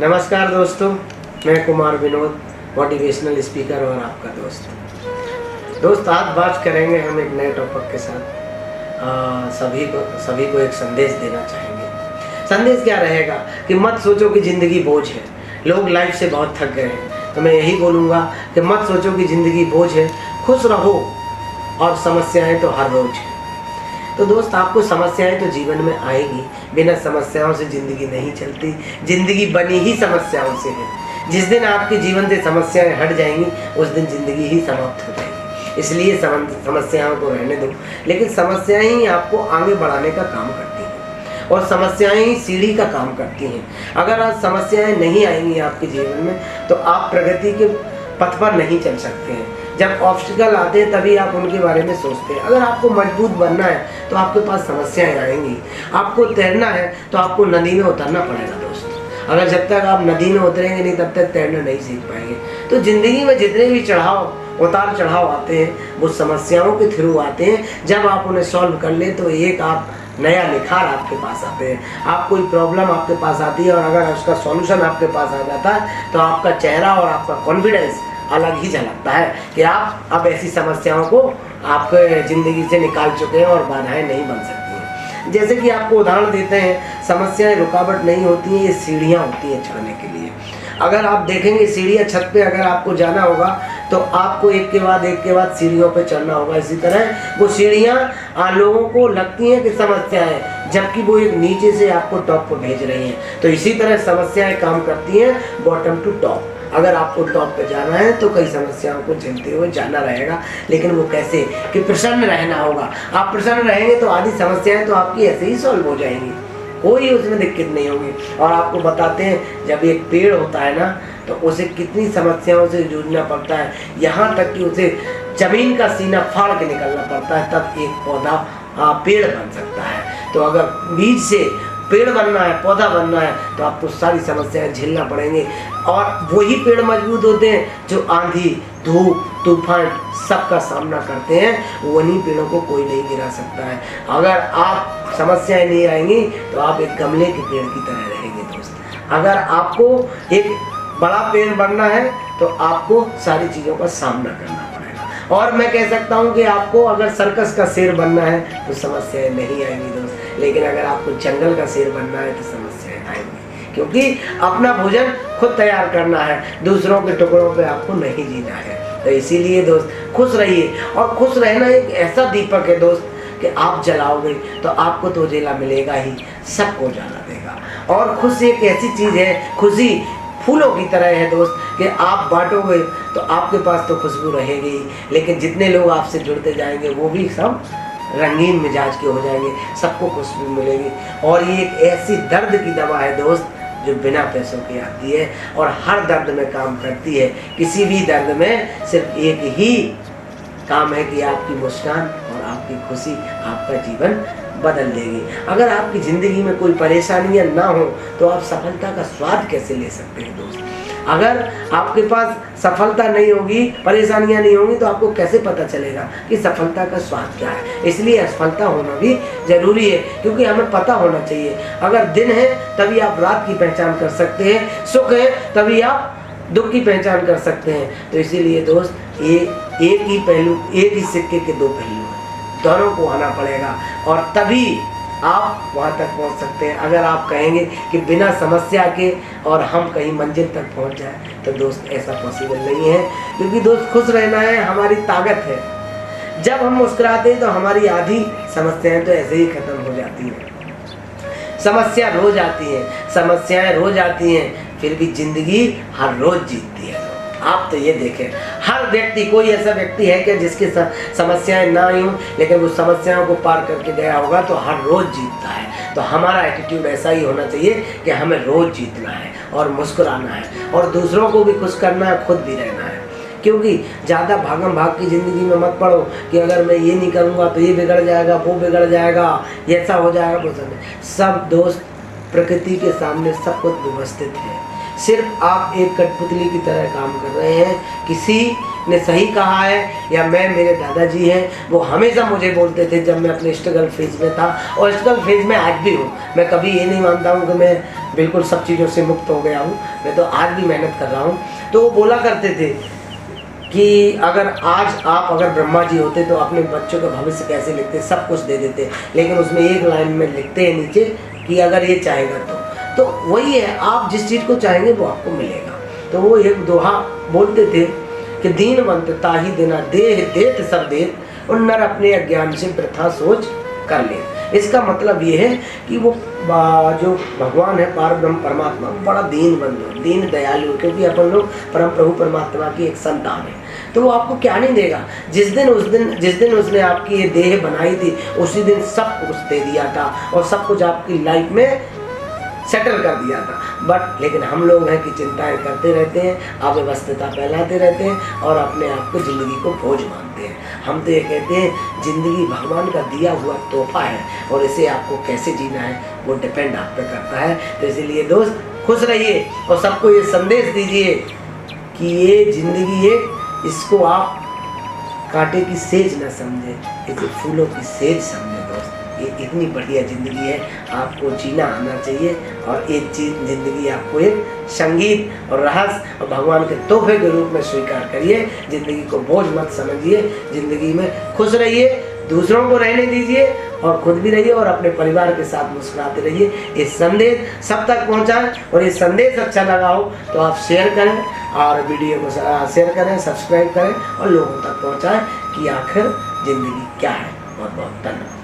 नमस्कार दोस्तों, मैं कुमार विनोद, मोटिवेशनल स्पीकर और आपका दोस्त। आज बात करेंगे हम एक नए टॉपिक के साथ। सभी को एक संदेश देना चाहेंगे। संदेश क्या रहेगा कि मत सोचो कि ज़िंदगी बोझ है। लोग लाइफ से बहुत थक गए हैं, तो मैं यही बोलूँगा कि मत सोचो कि ज़िंदगी बोझ है, खुश रहो। और समस्याएं तो हर रोज़ है। तो दोस्त, आपको समस्याएं तो जीवन में आएगी, बिना समस्याओं से ज़िंदगी नहीं चलती। ज़िंदगी बनी ही समस्याओं से है। जिस दिन आपके जीवन से समस्याएं हट जाएंगी, उस दिन ज़िंदगी ही समाप्त हो जाएगी। इसलिए समस्याओं को रहने दो, लेकिन समस्याएं ही आपको आगे बढ़ाने का काम करती हैं और समस्याएं ही सीढ़ी का काम करती हैं। अगर आज समस्याएं नहीं आएंगी आपके जीवन में, तो आप प्रगति के पथ पर नहीं चल सकते हैं। जब ऑब्स्टिकल आते हैं तभी आप उनके बारे में सोचते हैं। अगर आपको मजबूत बनना है तो आपके पास समस्याएं आएंगी। आपको तैरना है तो आपको नदी में उतरना पड़ेगा दोस्त। अगर जब तक आप नदी में उतरेंगे नहीं, तब तक तैरना नहीं सीख पाएंगे। तो ज़िंदगी में जितने भी उतार चढ़ाव आते हैं, वो समस्याओं के थ्रू आते हैं। जब आप उन्हें सॉल्व कर ले तो एक आप नया निखार आपके पास आते हैं। आप कोई प्रॉब्लम आपके पास आती है और अगर उसका सॉल्यूशन आपके पास आ जाता है, तो आपका चेहरा और आपका कॉन्फिडेंस अलग ही झलकता है कि आप अब ऐसी समस्याओं को आपके ज़िंदगी से निकाल चुके हैं और बाधाएं नहीं बन सकती हैं। जैसे कि आपको उदाहरण देते हैं, समस्याएं रुकावट नहीं होती हैं, ये सीढ़ियाँ होती हैं चढ़ने के लिए। अगर आप देखेंगे सीढ़ियाँ, छत पे अगर आपको जाना होगा तो आपको एक के बाद सीढ़ियों पे चढ़ना होगा। इसी तरह वो सीढ़ियाँ लोगों को लगती हैं कि समस्याएं, जबकि वो एक नीचे से आपको टॉप पर भेज रही हैं। तो इसी तरह समस्याएं काम करती हैं बॉटम टू टॉप। अगर आपको टॉप पे जाना है तो कई समस्याओं को झेलते हुए जाना रहेगा, लेकिन वो कैसे कि प्रसन्न रहना होगा। आप प्रसन्न रहेंगे तो आधी समस्याएं तो आपकी ऐसे ही सॉल्व हो जाएंगी, कोई उसमें दिक्कत नहीं होगी। और आपको बताते हैं, जब एक पेड़ होता है ना, तो उसे कितनी समस्याओं से जूझना पड़ता है। यहाँ तक कि उसे जमीन का सीना फाड़ के निकलना पड़ता है, तब एक पौधा पेड़ बन सकता है। तो अगर बीज से पेड़ बनना है, पौधा बनना है, तो आपको सारी समस्याएं झेलना पड़ेंगे। और वही पेड़ मजबूत होते हैं जो आंधी, धूप, तूफान सबका सामना करते हैं। वहीं पेड़ों को कोई नहीं गिरा सकता है। अगर आप समस्याएं नहीं आएंगी तो आप एक गमले के पेड़ की तरह रहेंगे दोस्त। अगर आपको एक बड़ा पेड़ बनना है तो आपको सारी चीज़ों का सामना करना पड़ेगा। और मैं कह सकता हूँ कि आपको अगर सर्कस का शेर बनना है तो समस्याएं नहीं आएंगी दोस्त, लेकिन अगर आपको जंगल का शेर बनना है तो समस्याएं आएंगी, क्योंकि अपना भोजन खुद तैयार करना है, दूसरों के टुकड़ों पे आपको नहीं जीना है। तो इसीलिए दोस्त, खुश रहिए। और खुश रहना एक ऐसा दीपक है दोस्त कि आप जलाओगे तो आपको तो उजाला मिलेगा ही, सबको उजाला देगा। और खुशी एक ऐसी चीज़ है, खुशी फूलों की तरह है दोस्त, कि आप बांटोगे तो आपके पास तो खुशबू रहेगी ही, लेकिन जितने लोग आपसे जुड़ते जाएंगे वो भी सब रंगीन मिजाज के हो जाएंगे, सबको खुशबू मिलेगी। और ये एक ऐसी दर्द की दवा है दोस्त जो बिना पैसों की आती है और हर दर्द में काम करती है। किसी भी दर्द में सिर्फ एक ही काम है कि आपकी मुस्कान और आपकी खुशी आपका जीवन बदल देगी। अगर आपकी ज़िंदगी में कोई परेशानियां ना हो तो आप सफलता का स्वाद कैसे ले सकते हैं दोस्त। अगर आपके पास सफलता नहीं होगी, परेशानियां नहीं होंगी, तो आपको कैसे पता चलेगा कि सफलता का स्वाद क्या है। इसलिए असफलता होना भी ज़रूरी है, क्योंकि हमें पता होना चाहिए। अगर दिन है तभी आप रात की पहचान कर सकते हैं, सुख है तभी आप दुख की पहचान कर सकते हैं। तो इसीलिए दोस्त, ये एक ही सिक्के के दो पहलू हैं, दोनों को आना पड़ेगा और तभी आप वहाँ तक पहुँच सकते हैं। अगर आप कहेंगे कि बिना समस्या के और हम कहीं मंजिल तक पहुँच जाए, तो दोस्त ऐसा पॉसिबल नहीं है। क्योंकि दोस्त, खुश रहना है हमारी ताकत है। जब हम मुस्कुराते हैं तो हमारी आधी समस्याएं तो ऐसे ही खत्म हो जाती हैं। समस्याएं रोज आती हैं, फिर भी जिंदगी हर रोज जीतती है। आप तो ये देखें, हर व्यक्ति, कोई ऐसा व्यक्ति है कि जिसकी समस्याएं ना आई हों, लेकिन वो समस्याओं को पार करके गया होगा तो हर रोज जीतता है। तो हमारा एटीट्यूड ऐसा ही होना चाहिए कि हमें रोज जीतना है और मुस्कुराना है और दूसरों को भी खुश करना है, खुद भी रहना है। क्योंकि ज़्यादा भागम भाग की ज़िंदगी में मत पड़ो कि अगर मैं ये नहीं करूँगा तो ये बिगड़ जाएगा, वो बिगड़ जाएगा, ऐसा हो जाएगा, वो सब दोस्त प्रकृति के सामने सब कुछ व्यवस्थित है। सिर्फ आप एक कठपुतली की तरह काम कर रहे हैं। किसी ने सही कहा है या मेरे दादाजी हैं, वो हमेशा मुझे बोलते थे जब मैं अपने स्ट्रगल फेज में था और स्ट्रगल फेज में आज भी हूँ। मैं कभी ये नहीं मानता हूँ कि मैं बिल्कुल सब चीज़ों से मुक्त हो गया हूँ। मैं तो आज भी मेहनत कर रहा हूँ। तो वो बोला करते थे कि अगर आज आप अगर ब्रह्मा जी होते तो अपने बच्चों का भविष्य कैसे लिखते, सब कुछ दे देते, लेकिन उसमें एक लाइन में लिखते हैं नीचे कि अगर ये चाहेगा तो वही है, आप जिस चीज़ को चाहेंगे वो आपको मिलेगा। तो वो एक दोहा बोलते थे कि दीनवंत ताहि देना देह देत सब देत और नर अपने अज्ञान से वृथा सोच कर ले। इसका मतलब ये है कि वो जो भगवान है पार ब्रह्म परमात्मा बड़ा दीनबंधु दीन दयालु, क्योंकि अपन लोग परम प्रभु परमात्मा की एक संतान है। तो वो आपको क्या नहीं देगा। जिस दिन उसने आपकी ये देह बनाई थी उसी दिन सब कुछ दे दिया था और सब कुछ आपकी लाइफ में सेटल कर दिया था। बट लेकिन हम लोग हैं कि चिंताएं करते रहते हैं, अव्यवस्थिता फैलाते रहते हैं और अपने आप को ज़िंदगी को बोझ मानते हैं। हम तो ये कहते हैं ज़िंदगी भगवान का दिया हुआ तोहफा है और इसे आपको कैसे जीना है वो डिपेंड आप पे करता है। तो इसीलिए दोस्त खुश रहिए और सबको ये संदेश दीजिए कि ये ज़िंदगी है, इसको आप कांटे की सेज न समझे, इसे फूलों की सेज समझे। दोस्त ये इतनी बढ़िया ज़िंदगी है, आपको जीना आना चाहिए और ये चीज़ ज़िंदगी आपको एक संगीत और रहस्य और भगवान के तोहफे के रूप में स्वीकार करिए। ज़िंदगी को बोझ मत समझिए, ज़िंदगी में खुश रहिए, दूसरों को रहने दीजिए और खुद भी रहिए और अपने परिवार के साथ मुस्कुराते रहिए। ये संदेश सब तक पहुंचाएं और ये संदेश अच्छा लगा हो तो आप शेयर करें और वीडियो को शेयर करें, सब्सक्राइब करें और लोगों तक पहुंचाएं कि आखिर ज़िंदगी क्या है। बहुत बहुत धन्यवाद।